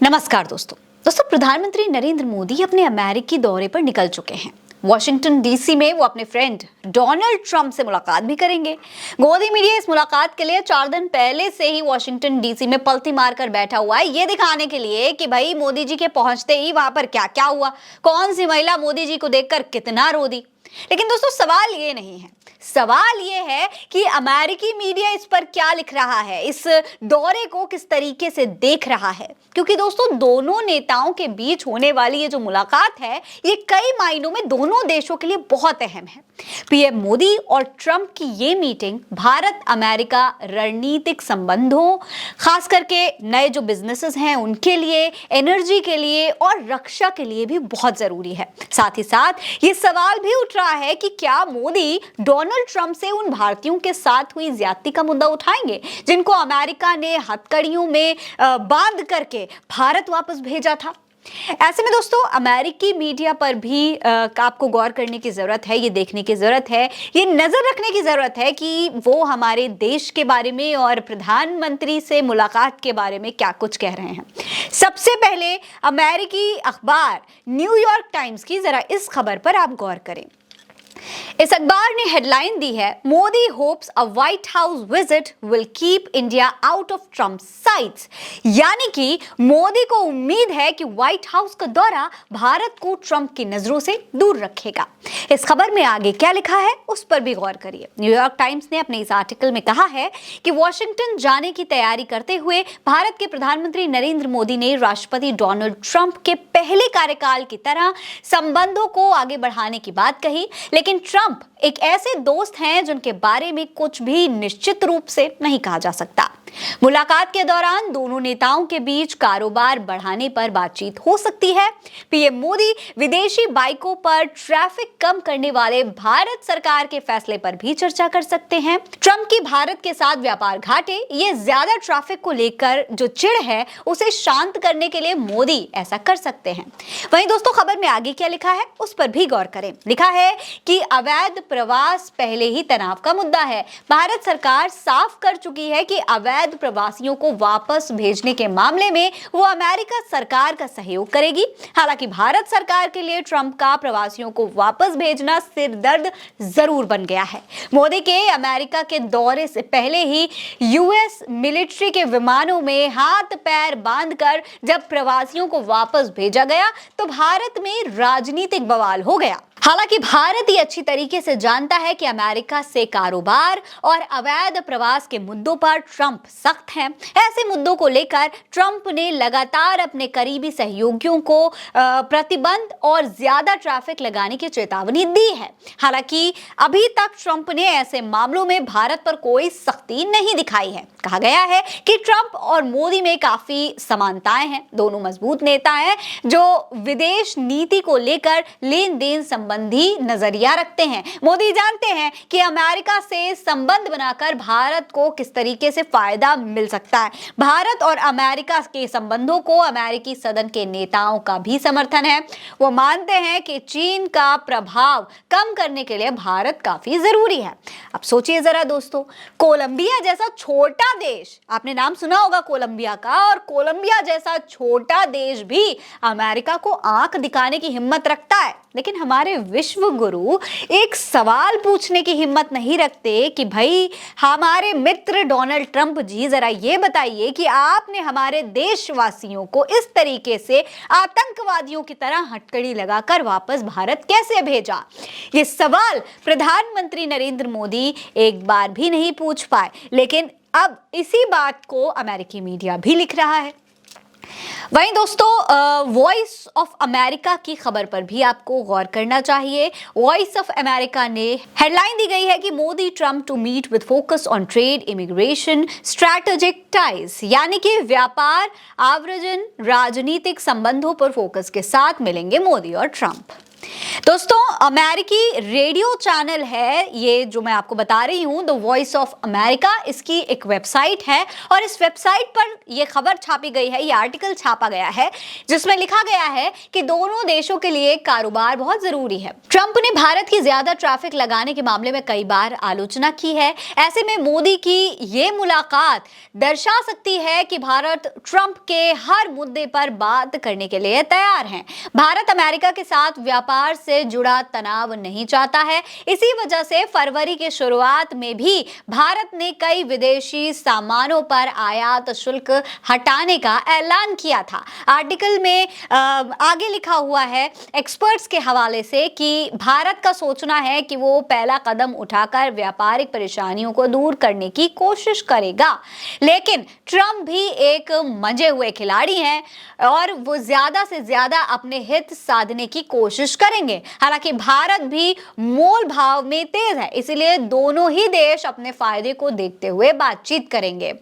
नमस्कार दोस्तों प्रधानमंत्री नरेंद्र मोदी अपने अमेरिकी दौरे पर निकल चुके हैं। वॉशिंगटन डीसी में वो अपने फ्रेंड डोनाल्ड ट्रंप से मुलाकात भी करेंगे। गोदी मीडिया इस मुलाकात के लिए 4 दिन पहले से ही वॉशिंगटन डीसी में पलती मारकर बैठा हुआ है, ये दिखाने के लिए कि भाई मोदी जी के पहुंचते ही वहां पर क्या क्या हुआ, कौन सी महिला मोदी जी को देखकर कितना रो दी। लेकिन दोस्तों सवाल ये नहीं है, सवाल ये है कि अमेरिकी मीडिया इस पर क्या लिख रहा है, इस दौरे को किस तरीके से देख रहा है। क्योंकि दोस्तों दोनों नेताओं के बीच होने वाली ये जो मुलाकात है, ये कई मायनों में दोनों देशों के लिए बहुत अहम है। पीएम मोदी और ट्रंप की ये मीटिंग भारत अमेरिका रणनीतिक संबंधों, खास करके नए जो बिजनेसेस हैं उनके लिए, एनर्जी के लिए और रक्षा के लिए भी बहुत जरूरी है। साथ ही साथ ये सवाल भी उठ रहा है कि क्या मोदी डोनाल्ड ट्रंप से उन भारतीयों के साथ हुई ज्यादती का मुद्दा उठाएंगे जिनको अमेरिका ने हथकड़ियों में बांध करके भारत वापस भेजा था। ऐसे में दोस्तों अमेरिकी मीडिया पर भी आपको गौर करने की जरूरत है, ये देखने की जरूरत है, ये नजर रखने की जरूरत है कि वो हमारे देश के बारे में और प्रधानमंत्री से मुलाकात के बारे में क्या कुछ कह रहे हैं। सबसे पहले अमेरिकी अखबार न्यूयॉर्क टाइम्स की जरा इस खबर पर आप गौर करें। इस अखबार ने हेडलाइन दी है, Modi hopes a white house visit will keep India out of Trump sites. यानी कि मोदी को उम्मीद है कि व्हाइट हाउस का दौरा भारत को ट्रंप की नजरों से दूर रखेगा। इस खबर में आगे क्या लिखा है उस पर भी गौर करिए। न्यूयॉर्क टाइम्स ने अपने इस आर्टिकल में कहा है कि वॉशिंगटन जाने की तैयारी करते हुए भारत के प्रधानमंत्री नरेंद्र मोदी ने राष्ट्रपति डोनाल्ड ट्रंप के पहले कार्यकाल की तरह संबंधों को आगे बढ़ाने की बात कही, लेकिन ट्रंप एक ऐसे दोस्त हैं जिनके बारे में कुछ भी निश्चित रूप से नहीं कहा जा सकता। मुलाकात के दौरान दोनों नेताओं के बीच कारोबार बढ़ाने पर बातचीत हो सकती है। पीएम मोदी विदेशी बाइकों पर ट्रैफिक कम करने वाले भारत सरकार के फैसले पर भी चर्चा कर सकते हैं। ट्रंप की भारत के साथ व्यापार घाटे, ये ज्यादा ट्रैफिक को लेकर जो चिढ़ है उसे शांत करने के लिए मोदी ऐसा कर सकते हैं। वहीं दोस्तों खबर में आगे क्या लिखा है उस पर भी गौर करें। लिखा है कि अवैध प्रवास पहले ही तनाव का मुद्दा है। भारत सरकार साफ कर चुकी है कि अवैध प्रवासियों को वापस भेजने के मामले में वो अमेरिका सरकार का सहयोग करेगी। हालांकि भारत सरकार के लिए ट्रंप का प्रवासियों को वापस भेजना सिरदर्द जरूर बन गया है। मोदी के अमेरिका के दौरे से पहले ही यूएस मिलिट्री के विमानों में हाथ पैर बांधकर जब प्रवासियों को वापस भेजा गया तो भारत में राजनीतिक बवाल हो गया। हालांकि भारत ही अच्छी तरीके से जानता है कि अमेरिका से कारोबार और अवैध प्रवास के मुद्दों पर ट्रंप सख्त हैं। ऐसे मुद्दों को लेकर ट्रंप ने लगातार अपने करीबी सहयोगियों को प्रतिबंध और ज्यादा ट्रैफिक लगाने की चेतावनी दी है। हालांकि अभी तक ट्रंप ने ऐसे मामलों में भारत पर कोई सख्ती नहीं दिखाई है। कहा गया है कि ट्रंप और मोदी में काफी समानताएं हैं। दोनों मजबूत नेता हैं जो विदेश नीति को लेकर लेन देन संबंधी नजरिया रखते हैं। मोदी जानते हैं कि अमेरिका से संबंध बनाकर भारत को किस तरीके से फायदा मिल सकता है। भारत और अमेरिका के संबंधों को अमेरिकी सदन के नेताओं का भी समर्थन है। वो मानते हैं कि चीन का प्रभाव कम करने के लिए भारत काफी जरूरी है। अब सोचिए जरा दोस्तों, कोलंबिया जैसा छोटा देश, आपने नाम सुना होगा कोलंबिया का, और कोलंबिया जैसा छोटा देश भी अमेरिका को आंख दिखाने की हिम्मत रखता है। लेकिन हमारे विश्व गुरु एक सवाल पूछने की हिम्मत नहीं रखते कि भाई हमारे मित्र डोनाल्ड ट्रंप जी, जरा ये बताइए कि आपने हमारे देशवासियों को इस तरीके से आतंकवादियों की तरह हथकड़ी लगाकर वापस भारत कैसे भेजा। ये सवाल प्रधानमंत्री नरेंद्र मोदी एक बार भी नहीं पूछ पाए, लेकिन अब इसी बात को अमेरिकी मीडिया भी लिख रहा है। वहीं दोस्तों वॉइस ऑफ अमेरिका की खबर पर भी आपको गौर करना चाहिए। वॉइस ऑफ अमेरिका ने हेडलाइन दी गई है कि Modi Trump to meet with focus on trade, immigration, strategic ties. यानी कि व्यापार, आव्रजन, राजनीतिक संबंधों पर फोकस के साथ मिलेंगे मोदी और ट्रंप। दोस्तों, अमेरिकी रेडियो चैनल है ये जो मैं आपको बता रही हूं, द वॉइस ऑफ अमेरिका, इसकी एक वेबसाइट है और इस वेबसाइट पर यह खबर छापी गई है, ये आर्टिकल छापा गया है जिसमें लिखा गया है कि दोनों देशों के लिए कारोबार बहुत जरूरी है। ट्रंप ने भारत की ज्यादा ट्रैफिक लगाने के मामले में कई बार आलोचना की है। ऐसे में मोदी की ये मुलाकात दर्शा सकती है कि भारत ट्रंप के हर मुद्दे पर बात करने के लिए तैयार है। भारत अमेरिका के साथ व्यापार से जुड़ा तनाव नहीं चाहता है। इसी वजह से फरवरी के शुरुआत में भी भारत ने कई विदेशी सामानों पर आयात शुल्क हटाने का ऐलान किया था। आर्टिकल में आगे लिखा हुआ है एक्सपर्ट्स के हवाले से कि भारत का सोचना है कि वो पहला कदम उठाकर व्यापारिक परेशानियों को दूर करने की कोशिश करेगा, लेकिन ट्रंप भी एक मंजे हुए खिलाड़ी हैं और वो ज्यादा से ज्यादा अपने हित साधने की कोशिश करेंगे। हालांकि भारत भी मोल भाव में तेज है, इसलिए दोनों ही देश अपने फायदे को देखते हुए बातचीत करेंगे।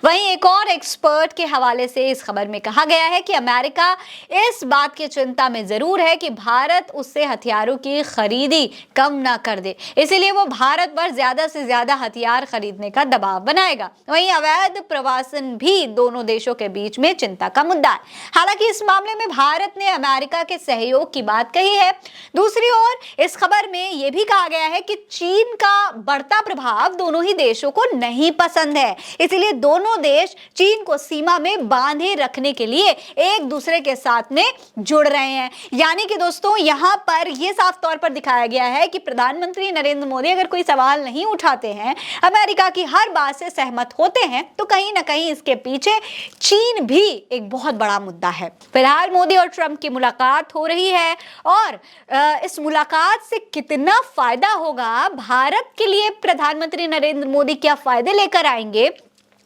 वहीं एक और एक्सपर्ट के हवाले से इस खबर में कहा गया है कि अमेरिका इस बात की चिंता में जरूर है कि भारत उससे हथियारों की खरीदी कम ना कर दे, इसलिए वो भारत पर ज्यादा से ज्यादा हथियार खरीदने का दबाव बनाएगा। वहीं अवैध प्रवासन भी दोनों देशों के बीच में चिंता का मुद्दा है। हालांकि इस मामले में भारत ने अमेरिका के सहयोग की बात कही है। दूसरी ओर इस खबर में यह भी कहा गया है कि चीन का बढ़ता प्रभाव दोनों ही देशों को नहीं पसंद है, इसलिए दोनों देश चीन को सीमा में बांधे रखने के लिए एक दूसरे के साथ में जुड़ रहे हैं। यानी कि दोस्तों, यहां पर यह साफ तौर पर दिखाया गया है कि प्रधानमंत्री नरेंद्र मोदी अगर कोई सवाल नहीं उठाते हैं, अमेरिका की हर बात से सहमत होते हैं, तो कहीं ना कहीं इसके पीछे चीन भी एक बहुत बड़ा मुद्दा है। फिलहाल मोदी और ट्रंप की मुलाकात हो रही है और इस मुलाकात से कितना फायदा होगा भारत के लिए, प्रधानमंत्री नरेंद्र मोदी क्या फायदे लेकर आएंगे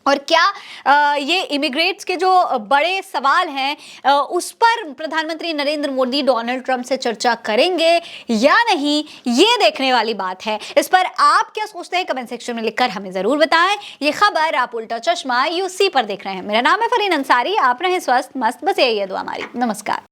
और क्या ये इमिग्रेट्स के जो बड़े सवाल हैं उस पर प्रधानमंत्री नरेंद्र मोदी डोनाल्ड ट्रंप से चर्चा करेंगे या नहीं, ये देखने वाली बात है। इस पर आप क्या सोचते हैं कमेंट सेक्शन में लिखकर हमें जरूर बताएं। ये खबर आप उल्टा चश्मा यूसी पर देख रहे हैं। मेरा नाम है फरीन अंसारी। आप रहें स्वस्थ मस्त, बस यही है दुआ हमारी। नमस्कार।